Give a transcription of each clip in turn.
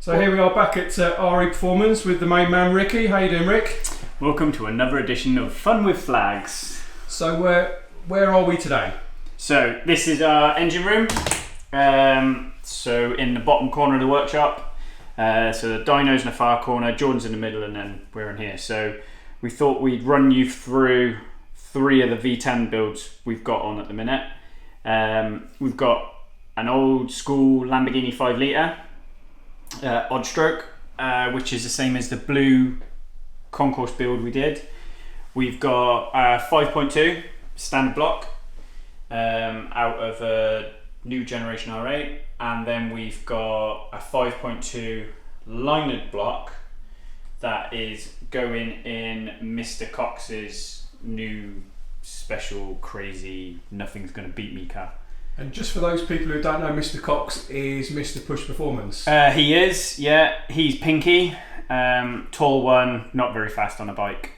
So here we are back at REPerformance with the main man Ricky. How you doing, Rick? Welcome to another edition of Fun with Flags. So where are we today? So this is our engine room. So in the bottom corner of the workshop. So the dyno's in the far corner, Jordan's in the middle, and then we're in here. So we thought we'd run you through 3 of the V10 builds we've got on at the minute. We've got an old school Lamborghini 5 litre odd stroke, which is the same as the blue concourse build we did. We've got a 5.2 standard block out of a new generation R8, and then we've got a 5.2 linered block that is going in Mr. Cox's new special crazy nothing's gonna beat me car. And just for those people who don't know, Mr. Cox is Mr. Push Performance. He is, yeah. He's pinky, tall one, not very fast on a bike.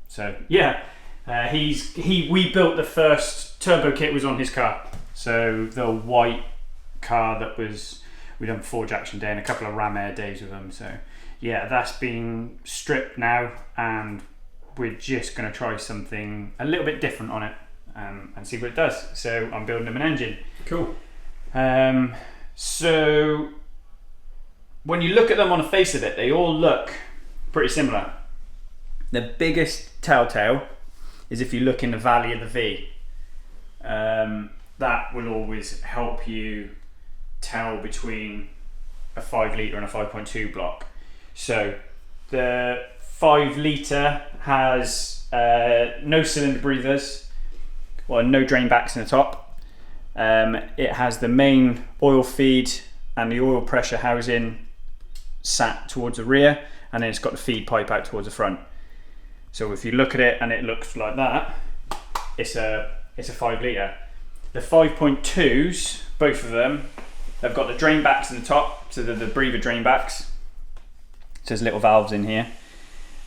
So yeah, we built the first turbo kit was on his car. So the white car that was, we done Forge Action Day and a couple of Ram Air days with them. So yeah, that's been stripped now, and we're just going to try something a little bit different on it. And see what it does. So I'm building them an engine. Cool. So when you look at them on the face of it, they all look pretty similar. The biggest telltale is if you look in the valley of the V. That will always help you tell between a 5 litre and a 5.2 block. So the 5 litre has no cylinder breathers, well, no drain backs in the top. It has the main oil feed and the oil pressure housing sat towards the rear, and then it's got the feed pipe out towards the front. So if you look at it and it looks like that, it's a 5 litre. The 5.2s, both of them, they've got the drain backs in the top, so the breather drain backs. So there's little valves in here.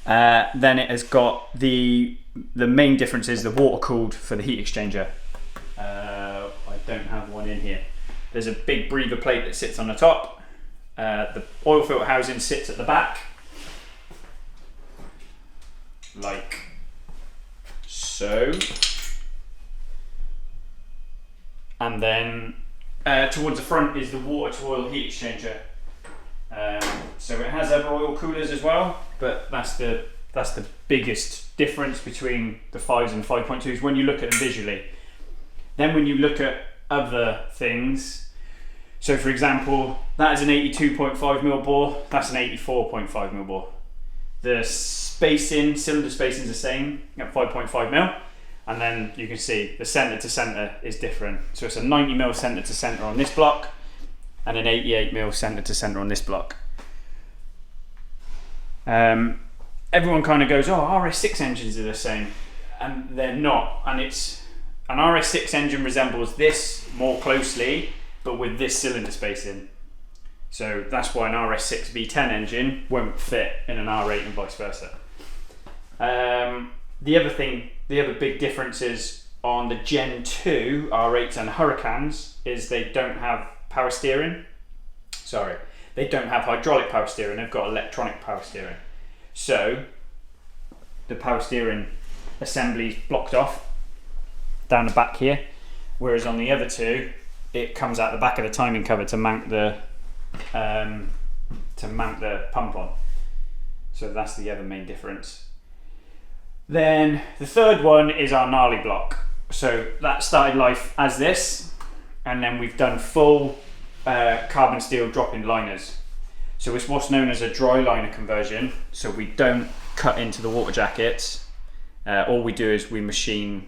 Then it has got the main difference is the water cooled for the heat exchanger. I don't have one in here. There's a big breather plate that sits on the top. The oil filter housing sits at the back, like so. And then towards the front is the water to oil heat exchanger. So it has other oil coolers as well, but that's the biggest difference between the 5s and 5.2s when you look at them visually. Then when you look at other things, so for example, that is an 82.5mm bore, that's an 84.5mm bore. The spacing, cylinder spacing is the same at 5.5mm, and then you can see the centre to centre is different. So it's a 90mm centre to centre on this block, and an 88mm centre to centre on this block. Everyone kind of goes, oh, RS6 engines are the same, and they're not. And it's an RS6 engine resembles this more closely, but with this cylinder spacing. So that's why an RS6 V10 engine won't fit in an R8 and vice versa. The other big difference is on the Gen 2 R8s and Huracans is they don't have power steering. Sorry, they don't have hydraulic power steering, they've got electronic power steering. So the power steering assembly's blocked off down the back here, whereas on the other two it comes out the back of the timing cover to mount the pump on. So that's the other main difference. Then the third one is our gnarly block. So that started life as this, and then we've done full carbon steel drop-in liners. So it's what's known as a dry liner conversion. So we don't cut into the water jackets. All we do is we machine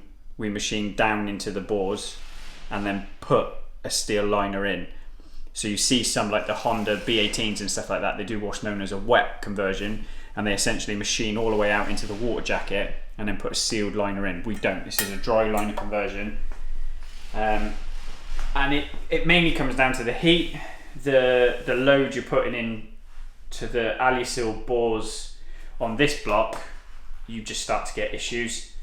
down into the bores and then put a steel liner in. So you see some like the Honda B18s and stuff like that, they do what's known as a wet conversion, and they essentially machine all the way out into the water jacket and then put a sealed liner in. We don't. This is a dry liner conversion. And it mainly comes down to the heat, the load you're putting in to the Aliasil bores on this block. You just start to get issues.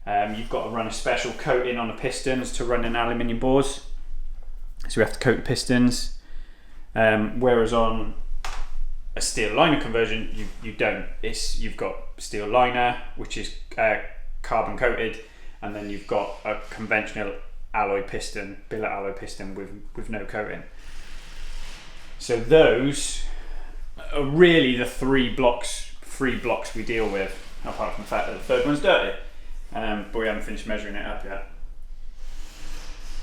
You've got to run a special coating on the pistons to run in aluminium bores, so we have to coat the pistons. Whereas on a steel liner conversion, you don't. You've got steel liner, which is carbon coated, and then you've got a conventional alloy piston, billet alloy piston with no coating. So those are really the three blocks we deal with, apart from the fact that the third one's dirty. But we haven't finished measuring it up yet.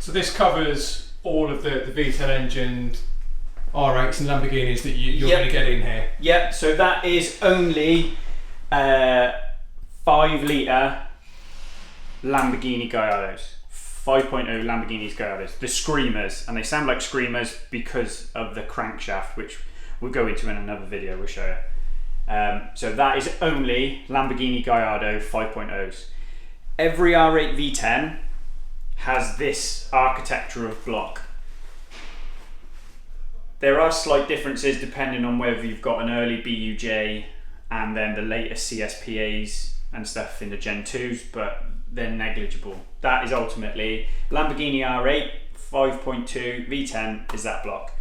So this covers all of the V10 engined R8s and Lamborghinis that you're going to get in here. Yep, so that is only 5 litre Lamborghini Gallardos. 5.0 Lamborghinis Gallardos. The screamers, and they sound like screamers because of the crankshaft, which we'll go into in another video, we'll show you. So that is only Lamborghini Gallardo 5.0s. Every R8 V10 has this architecture of block. There are slight differences depending on whether you've got an early BUJ and then the latest CSPAs and stuff in the Gen 2s, but they're negligible. That is ultimately Lamborghini R8 5.2 V10 is that block.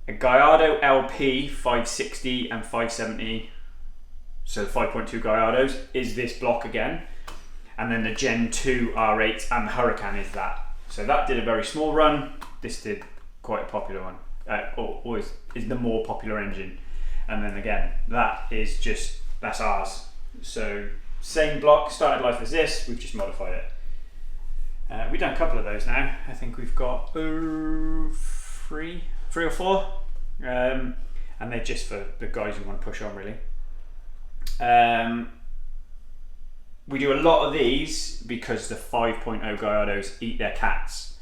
A Gallardo LP 560 and 570, so the 5.2 Gallardos, is this block again. And then the Gen 2 R8 and the Huracan is that. So that did a very small run. This did quite a popular one. Or is the more popular engine. And then again, that's ours. So same block, started life as this, we've just modified it. We've done a couple of those now. I think we've got three or four. And they're just for the guys who want to push on, really. We do a lot of these because the 5.0 Gallardos eat their cats.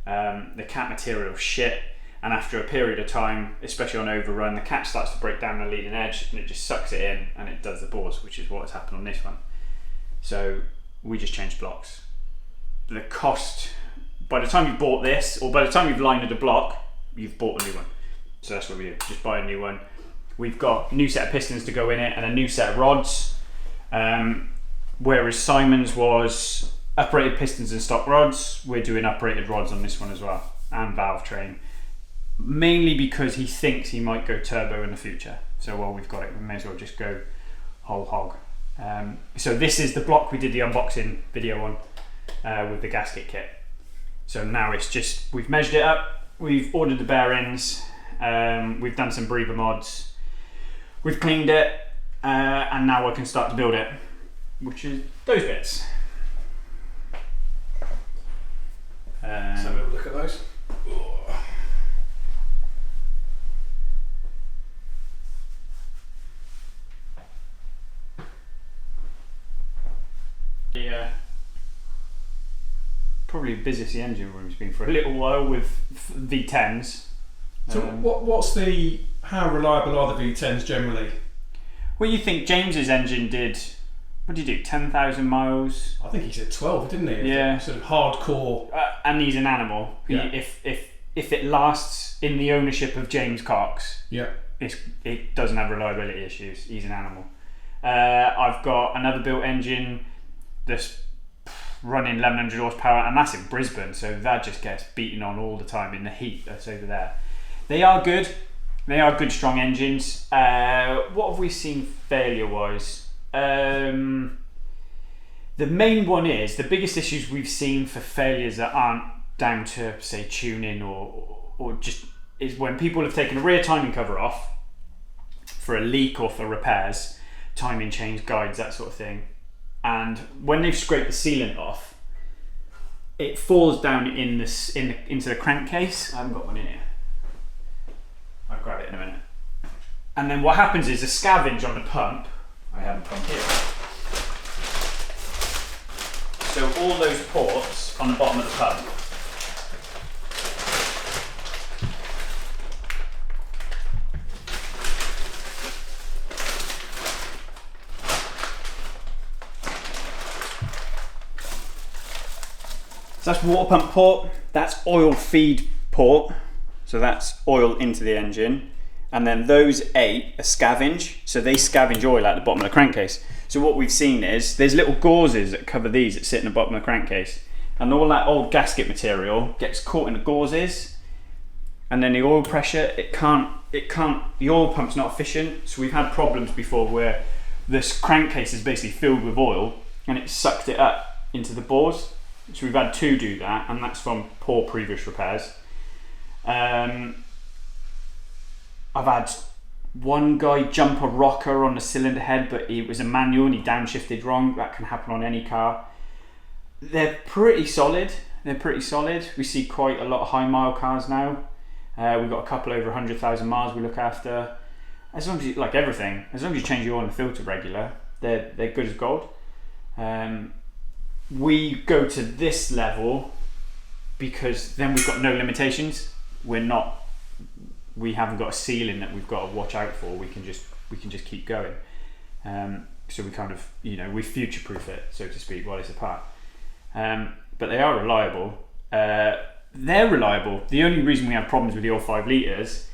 The cat material is shit, and after a period of time, especially on overrun, the cat starts to break down the leading edge and it just sucks it in and it does the bores, which is what has happened on this one. So we just changed blocks. The cost, by the time you've bought this, or by the time you've lined a block, you've bought a new one. So that's what we do, just buy a new one. We've got a new set of pistons to go in it and a new set of rods. Whereas Simon's was uprated pistons and stock rods, we're doing uprated rods on this one as well, and valve train. Mainly because he thinks he might go turbo in the future. So while we've got it, we may as well just go whole hog. So this is the block we did the unboxing video on with the gasket kit. So now it's just, we've measured it up, we've ordered the bearings, we've done some breather mods, we've cleaned it, and now I can start to build it, which is those bits. Let's have a little look at those. Yeah, probably the busiest the engine room's been for a little while with V10s. So how reliable are the V10s generally? Well, you think James's engine did, what did he do, 10,000 miles? I think he said 12, didn't he? Yeah. Sort of hardcore. And he's an animal. Yeah. If it lasts in the ownership of James Cox, yeah, it doesn't have reliability issues. He's an animal. I've got another built engine that's running 1100 horsepower, and that's in Brisbane, so that just gets beaten on all the time in the heat that's over there. They are good. They are good, strong engines. What have we seen failure-wise? The main one is, the biggest issues we've seen for failures that aren't down to, say, tuning or just, is when people have taken a rear timing cover off for a leak or for repairs, timing chains, guides, that sort of thing, and when they've scraped the sealant off, it falls down into the crankcase. I haven't got one in here. I'll grab it in a minute. And then what happens is a scavenge on the pump. I have a pump here. So all those ports on the bottom of the pump, so that's water pump port, that's oil feed port, so that's oil into the engine, and then those 8 are scavenge, so they scavenge oil at the bottom of the crankcase. So what we've seen is there's little gauzes that cover these that sit in the bottom of the crankcase, and all that old gasket material gets caught in the gauzes, and then the oil pressure, it can't the oil pump's not efficient, so we've had problems before where this crankcase is basically filled with oil and it sucked it up into the bores. So we've had 2 do that, and that's from poor previous repairs. I've had one guy jump a rocker on the cylinder head, but it was a manual and he downshifted wrong. That can happen on any car. They're pretty solid. We see quite a lot of high mile cars now. We've got a couple over 100,000 miles we look after. As long as you, like everything, as long as you change your oil and filter regular, they're good as gold. We go to this level because then we've got no limitations. We haven't got a ceiling that we've got to watch out for. We can just keep going. So we kind of, we future-proof it, so to speak, while it's apart. But they are reliable. They're reliable. The only reason we have problems with your 5 litres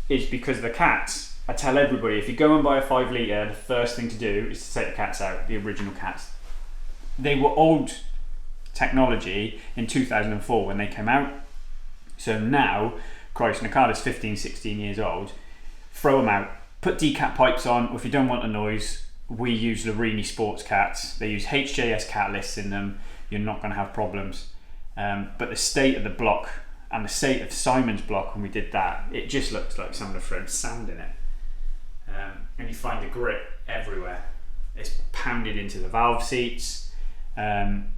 is because the cats. I tell everybody, if you go and buy a 5 litre, the first thing to do is to take the cats out, the original cats. They were old technology in 2004 when they came out. So now, Christ, the car is 15, 16 years old. Throw them out, put decat pipes on, or if you don't want the noise, we use Larini sports cats. They use HJS catalysts in them. You're not going to have problems. But the state of the block and the state of Simon's block when we did that, it just looks like someone had thrown sand in it. And you find the grit everywhere. It's pounded into the valve seats, and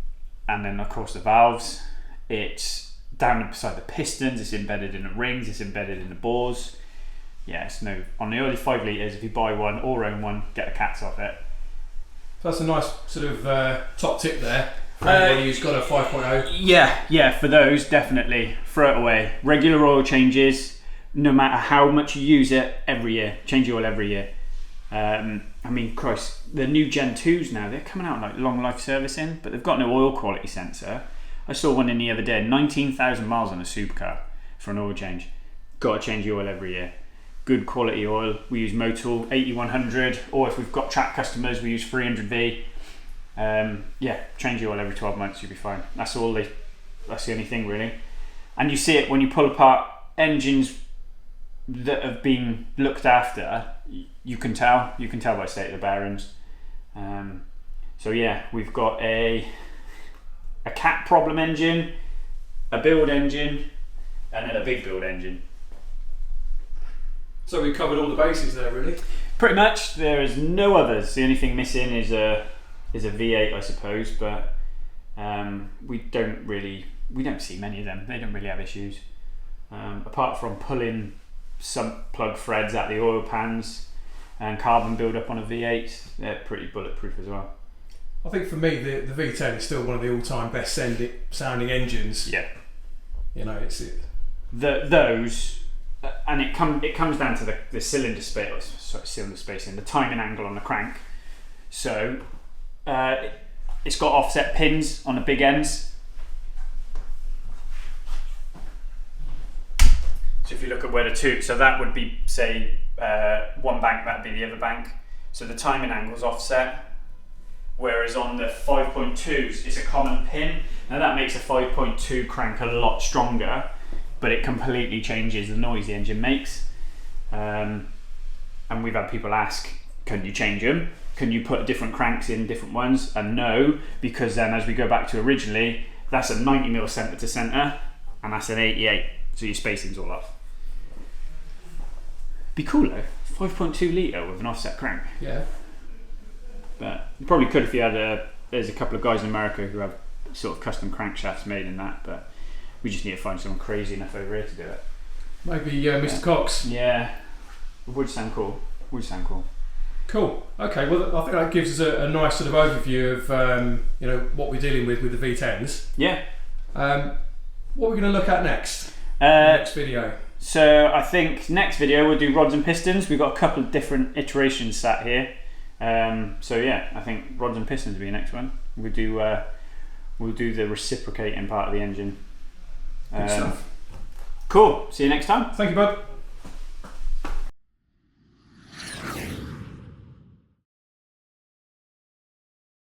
then of course the valves. It's down beside the pistons. It's embedded in the rings. It's embedded in the bores. Yeah, it's no. On the early 5 litres, if you buy one or own one, get the cats off it. So that's a nice sort of top tip there. For anybody who's got a 5.0. Yeah, for those definitely throw it away. Regular oil changes, no matter how much you use it, every year. Change your oil every year. I mean, Christ, the new Gen 2s now, they're coming out like long life servicing, but they've got no oil quality sensor. I saw one in the other day, 19,000 miles on a supercar for an oil change. Got to change your oil every year. Good quality oil. We use MoTeC 8100, or if we've got track customers, we use 300V. Change your oil every 12 months, you'll be fine. That's the only thing really. And you see it when you pull apart engines that have been looked after. You can tell by the state of the bearings. We've got a cat problem engine, a build engine, and then a big build engine. So we've covered all the bases there, really. Pretty much. There is no others. The only thing missing is a V8, I suppose, but we don't see many of them. They don't really have issues, apart from pulling some plug threads out the oil pans and carbon build up on a V8. They're pretty bulletproof as well. I think for me the V10 is still one of the all-time best sounding engines. Yeah, it's those, and it comes down to the cylinder spacing, the timing angle on the crank. So it's got offset pins on the big ends. So if you look at where the two, so that would be, say, one bank, that'd be the other bank. So the timing angle's offset. Whereas on the 5.2s, it's a common pin. Now that makes a 5.2 crank a lot stronger, but it completely changes the noise the engine makes. And we've had people ask, can you change them? Can you put different cranks in different ones? And no, because then as we go back to originally, that's a 90mm centre to centre, and that's an 88, so your spacing's all off. Be cool though, 5.2 litre with an offset crank. Yeah. But you probably could if you had there's a couple of guys in America who have sort of custom crankshafts made in that, but we just need to find someone crazy enough over here to do it. Maybe Mr. Cox. Yeah, it would sound cool. Cool. Okay. Well, I think that gives us a nice sort of overview of what we're dealing with the V10s. Yeah. What are we going to look at next? Next video. So I think next video we'll do rods and pistons. We've got a couple of different iterations sat here. I think rods and pistons will be the next one. We'll do the reciprocating part of the engine. Good stuff. Cool. See you next time. Thank you, bud.